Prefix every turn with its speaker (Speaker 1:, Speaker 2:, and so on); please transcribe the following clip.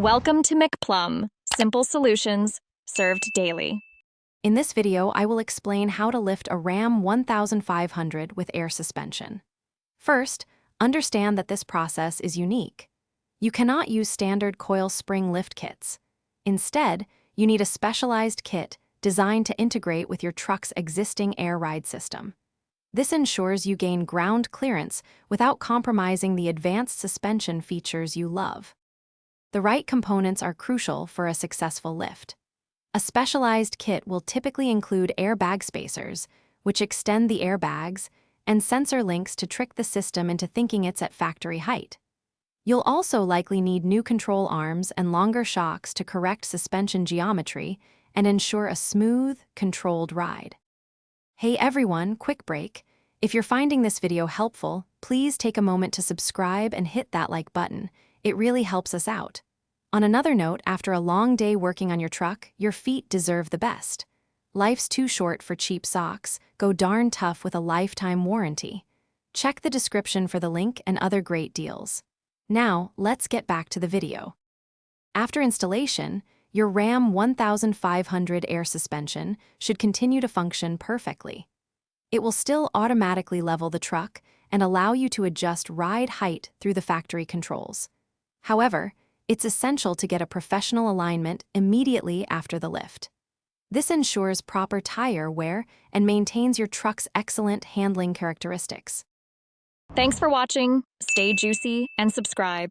Speaker 1: Welcome to McPlum, simple solutions served daily.
Speaker 2: In this video, I will explain how to lift a Ram 1500 with air suspension. First, understand that this process is unique. You cannot use standard coil spring lift kits. Instead, you need a specialized kit designed to integrate with your truck's existing air ride system. This ensures you gain ground clearance without compromising the advanced suspension features you love. The right components are crucial for a successful lift. A specialized kit will typically include airbag spacers, which extend the airbags, and sensor links to trick the system into thinking it's at factory height. You'll also likely need new control arms and longer shocks to correct suspension geometry and ensure a smooth, controlled ride. Hey everyone, quick break. If you're finding this video helpful, please take a moment to subscribe and hit that like button. It really helps us out. On another note, after a long day working on your truck, your feet deserve the best. Life's too short for cheap socks. Go darn tough with a lifetime warranty. Check the description for the link and other great deals. Now, let's get back to the video. After installation, your Ram 1500 air suspension should continue to function perfectly. It will still automatically level the truck and allow you to adjust ride height through the factory controls. However, it's essential to get a professional alignment immediately after the lift. This ensures proper tire wear and maintains your truck's excellent handling characteristics.
Speaker 1: Thanks for watching. Stay juicy and subscribe.